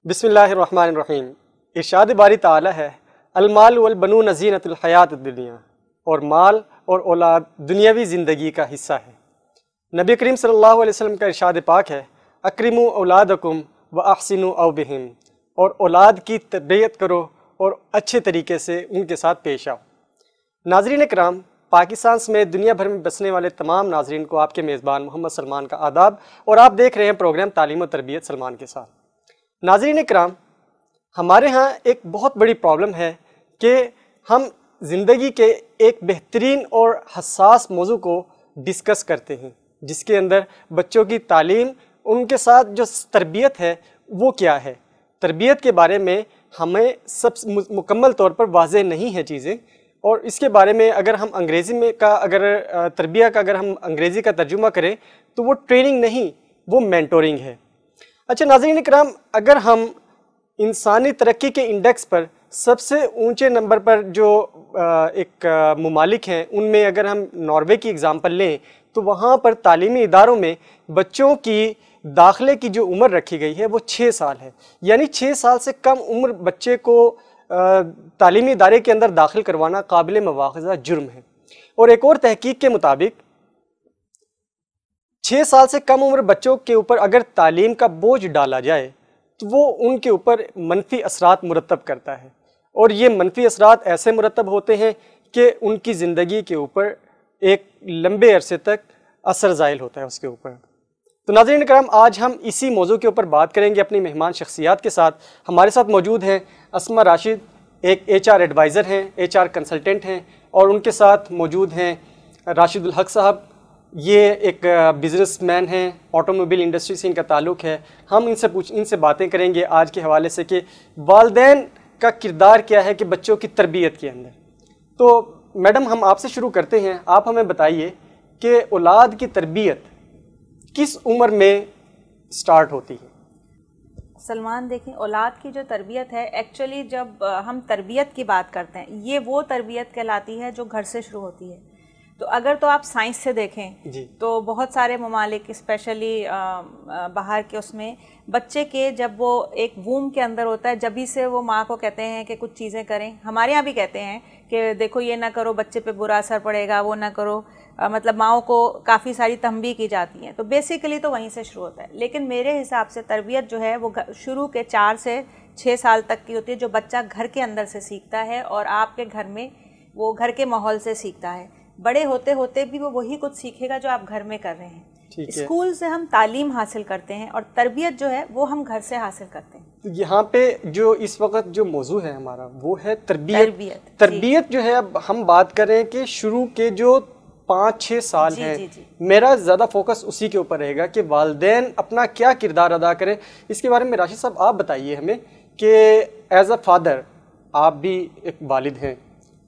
बिस्मिल्लाहिर्रहमानिर्रहीम। इरशाद बारी ताला है, अलमाल वल बनून ज़ीनतुल हयात दुनिया, और माल और औलाद दुनियावी ज़िंदगी का हिस्सा है। नबी करीम सल्लल्लाहु अलैहि वसल्लम का इरशाद पाक है, अक्रिमू औलादकुम व अहसिनु औ बिहिम, और औलाद की तरबियत करो और अच्छे तरीके से उनके साथ पेश आओ। नाज़रीन कराम, पाकिस्तान समेत दुनिया भर में बसने वाले तमाम नाज़रीन को आपके मेज़बान मोहम्मद सलमान का आदाब, और आप देख रहे हैं प्रोग्राम तालीम और तरबियत सलमान के साथ। नाज़रीन कराम, हमारे यहाँ एक बहुत बड़ी प्रॉब्लम है कि हम ज़िंदगी के एक बेहतरीन और हसास मौजू को डिस्कस करते हैं, जिसके अंदर बच्चों की तालीम, उनके साथ जो तरबियत है वो क्या है। तरबियत के बारे में हमें सब मुकम्मल तौर पर वाज़ेह नहीं है चीज़ें, और इसके बारे में अगर हम अंग्रेज़ी में का अगर तरबिया का अगर हम अंग्रेज़ी का तर्जुमा करें तो वो ट्रेनिंग नहीं, वो मेंटोरिंग है। अच्छा नाज़रीन इकराम, अगर हम इंसानी तरक्की के इंडेक्स पर सबसे ऊंचे नंबर पर जो एक ममालिक हैं, उनमें अगर हम नॉर्वे की एग्ज़ाम्पल लें तो वहाँ पर तालीमी इदारों में बच्चों की दाखिले की जो उम्र रखी गई है वो 6 साल है। यानी 6 साल से कम उम्र बच्चे को तालीमी इदारे के अंदर दाखिल करवाना काबिल मवाख़ज़ा जुर्म है। और एक और तहकीक के मुताबिक 6 साल से कम उम्र बच्चों के ऊपर अगर तालीम का बोझ डाला जाए तो वो उनके ऊपर मनफी असरात मुरतब करता है, और ये मनफी असरात ऐसे मुरतब होते हैं कि उनकी ज़िंदगी के ऊपर एक लंबे अरसे तक असर ज़ाइल होता है उसके ऊपर। तो नाज़रीन करम, आज हम इसी मौजू के ऊपर बात करेंगे अपनी मेहमान शख्सियात के साथ। हमारे साथ मौजूद हैं अस्मा राशिद, एक HR एडवाइज़र हैं, HR कंसल्टेंट हैं, और उनके साथ मौजूद हैं राशिदुल हक साहब, ये एक बिज़नेसमैन हैं, ऑटोमोबाइल इंडस्ट्री से इनका ताल्लुक़ है। हम इनसे बातें करेंगे आज के हवाले से कि वालिदैन का किरदार क्या है कि बच्चों की तरबियत के अंदर। तो मैडम, हम आपसे शुरू करते हैं। आप हमें बताइए कि औलाद की तरबियत किस उम्र में स्टार्ट होती है? सलमान, देखें, औलाद की जो तरबियत है, एक्चुअली जब हम तरबियत की बात करते हैं, ये वो तरबियत कहलाती है जो घर से शुरू होती है। तो अगर तो आप साइंस से देखें तो बहुत सारे ममालिक, स्पेशली बाहर के, उसमें बच्चे के जब वो एक वूम के अंदर होता है, जब ही से वो माँ को कहते हैं कि कुछ चीज़ें करें। हमारे यहाँ भी कहते हैं कि देखो ये ना करो, बच्चे पे बुरा असर पड़ेगा, वो ना करो, मतलब माँओं को काफ़ी सारी तंबीह की जाती हैं। तो बेसिकली तो वहीं से शुरू होता है। लेकिन मेरे हिसाब से तरबियत जो है वो शुरू के 4 से 6 साल तक की होती है, जो बच्चा घर के अंदर से सीखता है और आपके घर में वो घर के माहौल से सीखता है। बड़े होते होते भी वो वही कुछ सीखेगा जो आप घर में कर रहे हैं। स्कूल से हम तालीम हासिल करते हैं और तरबियत जो है वो हम घर से हासिल करते हैं। तो यहाँ पे जो इस वक्त जो मौजू है हमारा वो है तरबियत। तरबियत जो है, अब हम बात कर रहे हैं कि शुरू के जो 5-6 साल हैं, मेरा ज़्यादा फोकस उसी के ऊपर रहेगा कि वालिदैन अपना क्या किरदार अदा करें। इसके बारे में राशिद साहब आप बताइए हमें कि एज अ फादर आप भी एक वालिद हैं,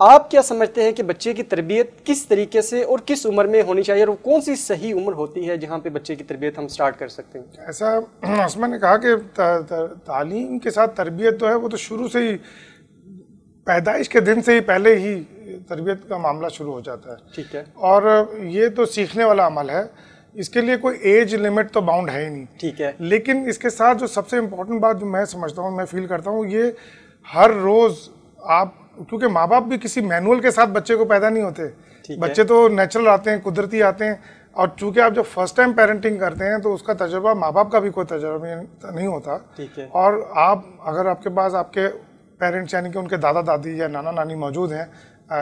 आप क्या समझते हैं कि बच्चे की तरबियत किस तरीके से और किस उम्र में होनी चाहिए, और कौन सी सही उम्र होती है जहाँ पे बच्चे की तरबियत हम स्टार्ट कर सकते हैं? ऐसा अस्मा ने कहा कि तालीम के साथ तरबियत जो है वो तो शुरू से ही, पैदाइश के दिन से ही पहले ही तरबियत का मामला शुरू हो जाता है। ठीक है। और ये तो सीखने वाला अमल है, इसके लिए कोई एज लिमिट तो बाउंड है ही नहीं। ठीक है। लेकिन इसके साथ जो सबसे इम्पोर्टेंट बात जो मैं समझता हूँ, मैं फील करता हूँ, ये हर रोज़ आप, क्योंकि माँ बाप भी किसी मैनुअल के साथ बच्चे को पैदा नहीं होते, बच्चे तो नेचुरल आते हैं, कुदरती आते हैं। और चूंकि आप जब फर्स्ट टाइम पेरेंटिंग करते हैं तो उसका तजुर्बा, माँ बाप का भी कोई तजुर्बा नहीं होता। ठीक है। और आप, अगर आपके पास आपके पेरेंट्स यानी कि उनके दादा दादी या नाना नानी मौजूद हैं,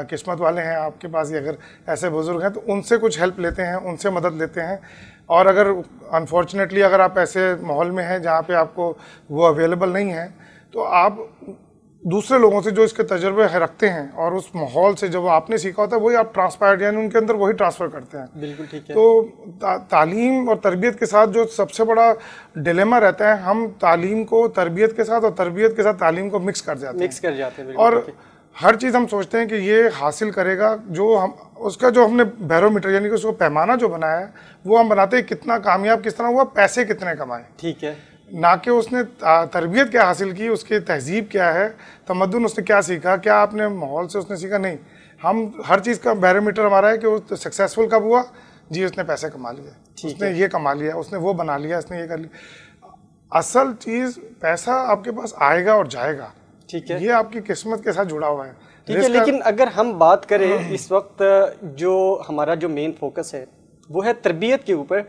किस्मत वाले हैं आपके पास, अगर ऐसे बुजुर्ग हैं तो उनसे कुछ हेल्प लेते हैं, उनसे मदद लेते हैं। और अगर अनफॉर्चुनेटली अगर आप ऐसे माहौल में हैं जहाँ पे आपको वो अवेलेबल नहीं है, तो आप दूसरे लोगों से जो इसके तजर्बे रखते हैं और उस माहौल से जो आपने सीखा होता है वही आप ट्रांसपायर्ड यानी उनके अंदर वही ट्रांसफ़र करते हैं। बिल्कुल ठीक है। तो तालीम और तरबियत के साथ जो सबसे बड़ा डिलेमा रहता है, हम तालीम को तरबियत के साथ और तरबियत के साथ तालीम को मिक्स कर जाते हैं। और हर चीज़ हम सोचते हैं कि ये हासिल करेगा, जो हम उसका जो हमने बैरोमीटर यानी कि उसको पैमाना जो बनाया है वो हम बनाते हैं कितना कामयाब किस तरह हुआ, पैसे कितने कमाए। ठीक है। ना कि उसने तरबियत क्या हासिल की, उसकी तहजीब क्या है, तमद्दुन उसने क्या सीखा, क्या आपने माहौल से उसने सीखा। नहीं, हम हर चीज़ का बैरोमीटर हमारा है कि वो सक्सेसफुल कब हुआ, जी उसने पैसे कमा लिए, उसने ये कमा लिया, उसने वो बना लिया, उसने ये कर लिया। असल चीज़ पैसा आपके पास आएगा और जाएगा, ठीक है, ये आपकी किस्मत के साथ जुड़ा हुआ है। ठीक है। लेकिन अगर हम बात करें इस वक्त जो हमारा जो मेन फोकस है वो है तरबियत के ऊपर,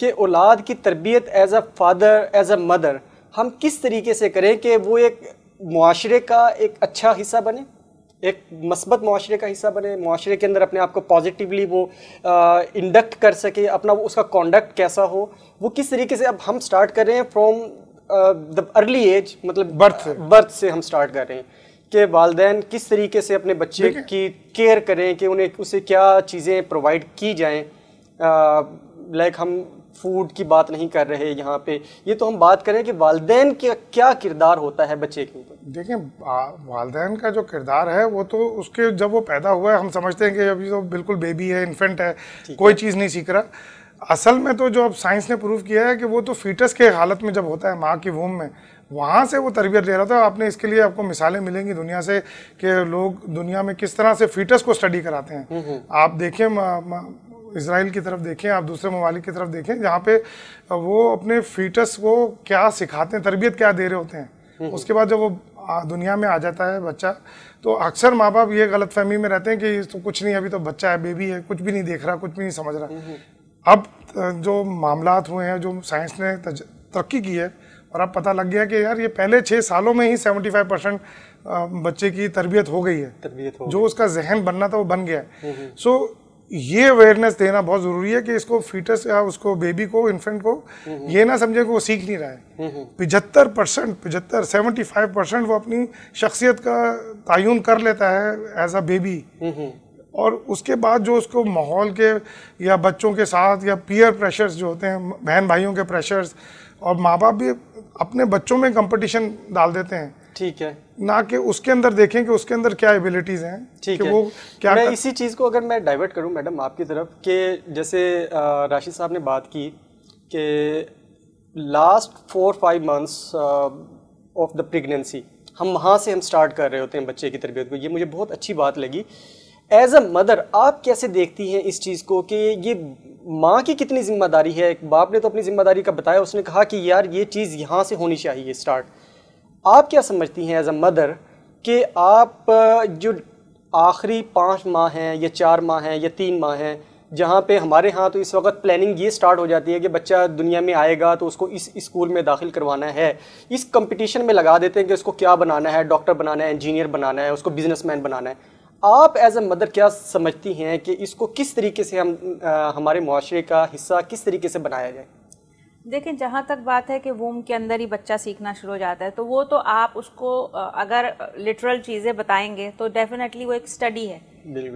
कि औलाद की तरबियत as a father, as a mother हम किस तरीके से करें कि वो एक मुआशरे का एक अच्छा हिस्सा बने, एक मस्बत मुआशरे का हिस्सा बने, मुआशरे के अंदर अपने आप को पॉजिटिवली वो इंडक्ट कर सके, अपना वो उसका कॉन्डक्ट कैसा हो, वो किस तरीके से। अब हम स्टार्ट कर रहे हैं फ्रॉम द अर्ली एज, मतलब बर्थ से हम स्टार्ट कर रहे हैं कि वालिदैन किस तरीके से अपने बच्चे की केयर करें, कि उन्हें उसे क्या चीज़ें प्रोवाइड की जाएँ। लाइक हम फूड की बात नहीं कर रहे यहाँ पे, ये तो हम बात करें कि वालिदैन का क्या किरदार होता है बच्चे के ऊपर। देखिए, वालिदैन का जो किरदार है वो तो उसके जब वो पैदा हुआ है, हम समझते हैं कि अभी तो बिल्कुल बेबी है, इन्फेंट है, कोई चीज़ नहीं सीख रहा। असल में तो जो अब साइंस ने प्रूव किया है कि वो तो फीटस के हालत में जब होता है माँ की वूम में, वहाँ से वो तरबियत ले रहा था। आपने इसके लिए आपको मिसालें मिलेंगी दुनिया से कि लोग दुनिया में किस तरह से फीटस को स्टडी कराते हैं। आप देखें इजराइल की तरफ देखें, आप दूसरे ममालिक की तरफ देखें, जहाँ पे वो अपने फीटस को क्या सिखाते हैं, तरबियत क्या दे रहे होते हैं। उसके बाद जब वो दुनिया में आ जाता है बच्चा, तो अक्सर माँ बाप ये गलत फहमी में रहते हैं कि तो कुछ नहीं, अभी तो बच्चा है, बेबी है, कुछ भी नहीं देख रहा, कुछ भी नहीं समझ रहा। अब जो मामलात हुए हैं, जो साइंस ने तरक्की की है, और अब पता लग गया कि यार ये पहले 6 सालों में ही 75% बच्चे की तरबियत हो गई है, जो उसका जहन बनना था वो बन गया है। सो ये अवेयरनेस देना बहुत ज़रूरी है कि इसको फीटस या उसको बेबी को, इन्फेंट को ये ना समझे कि वो सीख नहीं रहा है। 75% वो अपनी शख्सियत का तायुन कर लेता है एज अ बेबी, और उसके बाद जो उसको माहौल के या बच्चों के साथ या पीयर प्रेशर्स जो होते हैं, बहन भाइयों के प्रेशर्स, और माँ बाप भी अपने बच्चों में कंपटीशन डाल देते हैं, ठीक है, ना कि उसके अंदर देखें कि उसके अंदर क्या एबिलिटीज हैं, ठीक है, वो क्या। मैं इसी चीज़ को अगर मैं डाइवर्ट करूं मैडम आपकी तरफ, कि जैसे राशिद साहब ने बात की कि last 4-5 months of the pregnancy हम वहाँ से हम स्टार्ट कर रहे होते हैं बच्चे की तरबियत को। ये मुझे बहुत अच्छी बात लगी। एज अ मदर आप कैसे देखती हैं इस चीज़ को कि ये माँ की कितनी जिम्मेदारी है? एक बाप ने तो अपनी जिम्मेदारी का बताया, उसने कहा कि यार ये चीज़ यहाँ से होनी चाहिए स्टार्ट। आप क्या समझती हैं एज अ मदर कि आप जो आखिरी 5 माह हैं या 4 माह हैं या 3 माह हैं, जहाँ पे हमारे यहाँ तो इस वक्त प्लानिंग ये स्टार्ट हो जाती है कि बच्चा दुनिया में आएगा तो उसको इस स्कूल में दाखिल करवाना है, इस कंपटीशन में लगा देते हैं कि उसको क्या बनाना है, डॉक्टर बनाना है, इंजीनियर बनाना है, उसको बिजनेसमैन बनाना है। आप एज अ मदर क्या समझती हैं कि इसको किस तरीके से हम हमारे मुआशरे का हिस्सा किस तरीके से बनाया जाए? देखिए, जहाँ तक बात है कि वूम के अंदर ही बच्चा सीखना शुरू हो जाता है, तो वो तो आप उसको अगर लिटरल चीज़ें बताएंगे तो डेफिनेटली वो एक स्टडी है,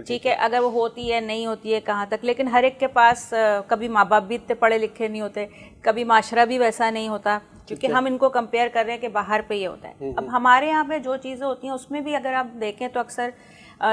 ठीक है, अगर वो होती है नहीं होती है कहाँ तक। लेकिन हर एक के पास कभी माँ बाप भी इतने पढ़े लिखे नहीं होते, कभी माशरा भी वैसा नहीं होता, क्योंकि हम इनको कंपेयर कर रहे हैं कि बाहर पे ये होता है। अब हमारे यहाँ पे जो चीज़ें होती हैं उसमें भी अगर आप देखें तो अक्सर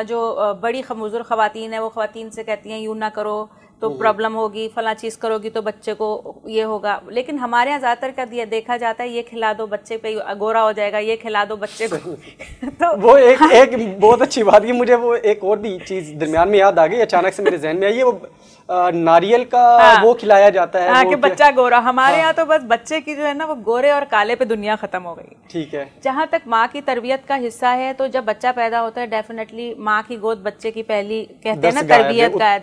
जो बड़ी बुजुर्ग ख़वातीन है वो ख़वातीन से कहती हैं यूँ ना करो तो प्रॉब्लम होगी, फला चीज़ करोगी तो बच्चे को ये होगा। लेकिन हमारे यहाँ ज़्यादातर का देखा जाता है ये खिला दो बच्चे पे गोरा हो जाएगा, ये खिला दो बच्चे को तो वो एक बहुत अच्छी बात की मुझे वो एक और भी चीज़ दरमियान में याद आ गई, अचानक से मेरे जहन में आई है, वो नारियल का वो खिलाया जाता है, हाँ, कि बच्चा गोरा। हमारे यहाँ तो बस बच्चे की जो है ना वो गोरे और काले पे दुनिया खत्म हो गई, ठीक है। जहाँ तक माँ की तरबियत का हिस्सा है, तो जब बच्चा पैदा होता है डेफिनेटली माँ की गोद बच्चे की पहली कहते हैं ना तरबियत का है,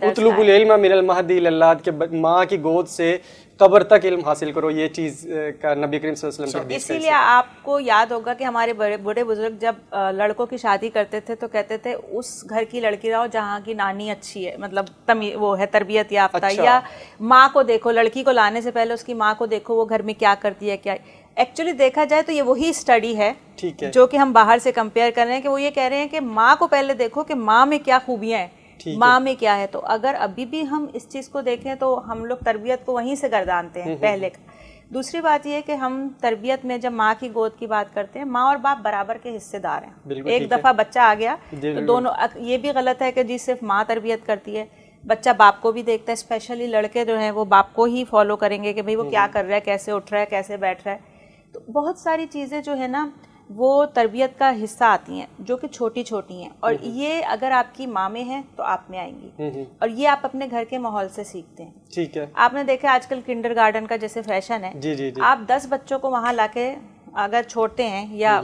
माँ की गोद से कब्र तक इल्म हासिल करो, ये चीज़ का नबी करीम सल्लल्लाहु अलैहि वसल्लम। इसीलिए आपको याद होगा कि हमारे बड़े बुजुर्ग जब लड़कों की शादी करते थे तो कहते थे उस घर की लड़की रहो जहाँ की नानी अच्छी है, मतलब वो है तरबियत याफ्ता, या माँ को देखो, लड़की को लाने से पहले उसकी माँ को देखो वो घर में क्या करती है, क्या। एक्चुअली देखा जाए तो ये वही स्टडी है, ठीक है, जो कि हम बाहर से कंपेयर कर रहे हैं, कि वो ये कह रहे हैं कि माँ को पहले देखो कि माँ में क्या खूबियाँ हैं, माँ में क्या है। तो अगर अभी भी हम इस चीज़ को देखें तो हम लोग तरबियत को वहीं से गर्दानते हैं पहले का। दूसरी बात यह है कि हम तरबियत में जब माँ की गोद की बात करते हैं, माँ और बाप बराबर के हिस्सेदार हैं। एक दफ़ा बच्चा आ गया तो दोनों, ये भी गलत है कि जी सिर्फ माँ तरबियत करती है, बच्चा बाप को भी देखता है। स्पेशली लड़के जो हैं वो बाप को ही फॉलो करेंगे कि भाई वो क्या कर रहा है, कैसे उठ रहा है, कैसे बैठ रहा है। तो बहुत सारी चीज़ें जो है ना वो तरबियत का हिस्सा आती हैं जो कि छोटी छोटी हैं, और ये अगर आपकी माँ में है तो आप में आएंगी, और ये आप अपने घर के माहौल से सीखते हैं। ठीक है। आपने देखा आजकल किंडरगार्टन का जैसे फैशन है, जी जी जी। आप 10 बच्चों को वहाँ लाके अगर छोड़ते हैं या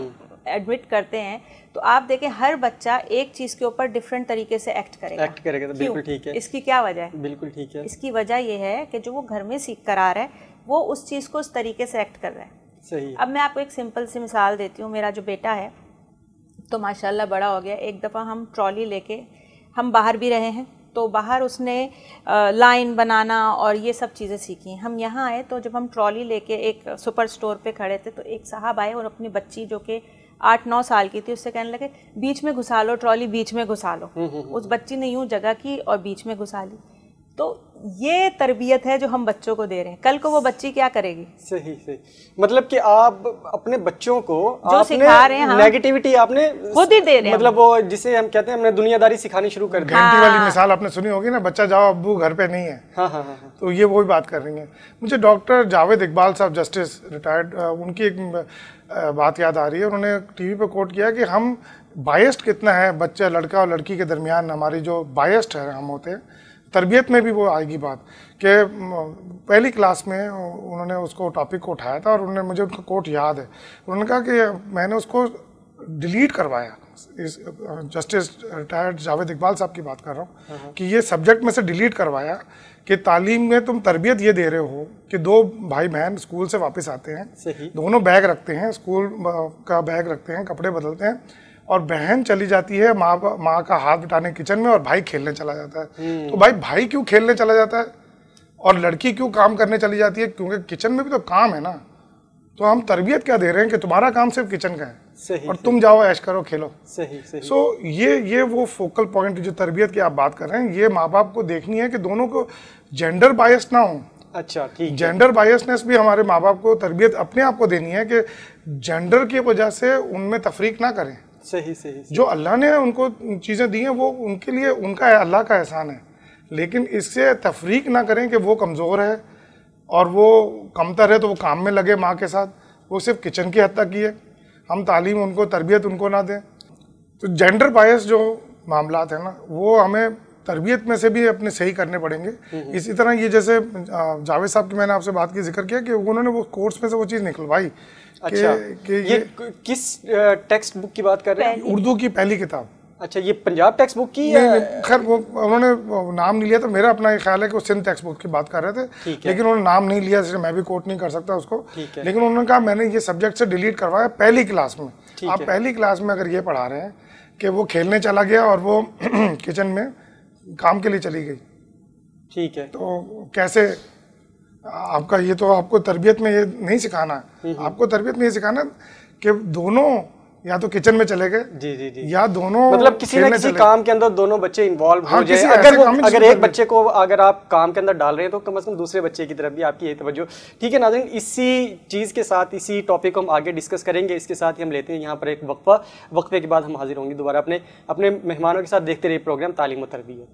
एडमिट करते हैं तो आप देखें हर बच्चा एक चीज़ के ऊपर डिफरेंट तरीके से एक्ट करेगा। तो बिल्कुल ठीक है। इसकी क्या वजह है? बिल्कुल ठीक है। इसकी वजह ये है कि जो वो घर में सीख कर आ रहा है वो उस चीज़ को उस तरीके से एक्ट कर रहा है। सही। अब मैं आपको एक सिंपल सी मिसाल देती हूँ। मेरा जो बेटा है तो माशाल्लाह बड़ा हो गया। एक दफ़ा हम ट्रॉली लेके हम बाहर भी रहे हैं, तो बाहर उसने लाइन बनाना और ये सब चीज़ें सीखी। हम यहाँ आए तो जब हम ट्रॉली लेके एक सुपर स्टोर पे खड़े थे तो एक साहब आए और अपनी बच्ची जो कि 8-9 साल की थी उससे कहने लगे बीच में घुसा लो ट्रॉली, बीच में घुसा लो। उस बच्ची ने यूँ जगह की और बीच में घुसा ली। तो ये तरबियत है जो हम बच्चों को दे रहे हैं। कल को वो बच्ची क्या करेगी? सही सही। मतलब कि आप अपने बच्चों को जो सिखा रहे हैं, नेगेटिविटी आपने खुद ही दे रहे हैं। मतलब वो जिसे हम कहते हैं हमने दुनियादारी सिखानी शुरू कर दी। घंटी वाली मिसाल आपने सुनी होगी ना, बच्चा जाओ अब्बू घर पे नहीं है। हाँ हाँ हाँ। तो ये वही बात कर रही है। मुझे डॉक्टर जावेद इकबाल साहब जस्टिस रिटायर्ड, उनकी एक बात याद आ रही है। उन्होंने टीवी पे कोट किया कि हम बायस्ड कितना है बच्चा लड़का और लड़की के दरमियान, हमारी जो बायस्ड है हम होते हैं। तरबियत में भी वो आएगी बात कि पहली क्लास में उन्होंने उसको टॉपिक को उठाया था और उन्होंने, मुझे उनका कोट याद है, उन्होंने कहा कि मैंने उसको डिलीट करवाया। इस जस्टिस रिटायर्ड जावेद इकबाल साहब की बात कर रहा हूँ कि ये सब्जेक्ट में से डिलीट करवाया कि तालीम में तुम तरबियत ये दे रहे हो कि 2 भाई बहन स्कूल से वापस आते हैं, दोनों बैग रखते हैं, स्कूल का बैग रखते हैं, कपड़े बदलते हैं, और बहन चली जाती है माँ का हाथ बटाने किचन में और भाई खेलने चला जाता है। तो भाई क्यों खेलने चला जाता है और लड़की क्यों काम करने चली जाती है? क्योंकि किचन में भी तो काम है ना। तो हम तरबियत क्या दे रहे हैं कि तुम्हारा काम सिर्फ किचन का है। सही, और तुम जाओ ऐश करो खेलो। सही सही। सो ये वो फोकल पॉइंट जो तरबियत की आप बात कर रहे हैं, ये माँ बाप को देखनी है कि दोनों को जेंडर बायस ना हो। अच्छा ठीक। जेंडर बायसनेस भी हमारे माँ बाप को तरबियत अपने आप को देनी है कि जेंडर की वजह से उनमें तफरीक ना करें। सही सही। जो अल्लाह ने उनको चीज़ें दी हैं वो उनके लिए उनका अल्लाह का एहसान है, लेकिन इससे तफरीक ना करें कि वो कमज़ोर है और वो कमतर है तो वो काम में लगे माँ के साथ, वो सिर्फ किचन की हद तक की है। हम तालीम उनको, तरबियत उनको ना दें। तो जेंडर बायस जो मामलात हैं ना, वो हमें तरबियत में से भी अपने सही करने पड़ेंगे। इसी तरह ये जैसे जावेद साहब की मैंने आपसे बात की जिक्र किया कि उन्होंने वो कोर्स में से वो चीज़ निकलवाई। अच्छा, ये किस टेक्स्ट बुक की बात कर रहे हैं? उर्दू की पहली किताब। अच्छा, ये पंजाब टेक्स्ट बुक की? खैर वो उन्होंने नाम नहीं लिया, तो मेरा अपना ख्याल है कि वो सिंध टेक्स्ट बुक की बात कर रहे थे, लेकिन उन्होंने नाम नहीं लिया, इसलिए मैं भी कोट नहीं कर सकता उसको। लेकिन उन्होंने कहा मैंने ये सब्जेक्ट से डिलीट करवाया पहली क्लास में। आप पहली क्लास में अगर ये पढ़ा रहे हैं कि वो खेलने चला गया और वो किचन में काम के लिए चली गई, ठीक है, तो कैसे आपका ये, तो आपको तरबियत में ये नहीं सिखाना है। आपको तरबियत में ये सिखाना कि दोनों या तो किचन में चले गए, जी जी जी, या दोनों मतलब किसी न किसी काम के अंदर दोनों बच्चे इन्वॉल्व हो जाए। अगर एक बच्चे को अगर आप काम के अंदर डाल रहे हैं तो कम से कम दूसरे बच्चे की तरफ भी आपकी ये तवज्जो। ठीक है नाज़रीन, इसी चीज़ के साथ, इसी टॉपिक को हम आगे डिस्कस करेंगे। इसके साथ ही हम लेते हैं यहाँ पर एक वक्फे के बाद हम हाजिर होंगे दोबारा अपने मेहमानों के साथ। देखते रहिए प्रोग्राम तालीम और तरबियत।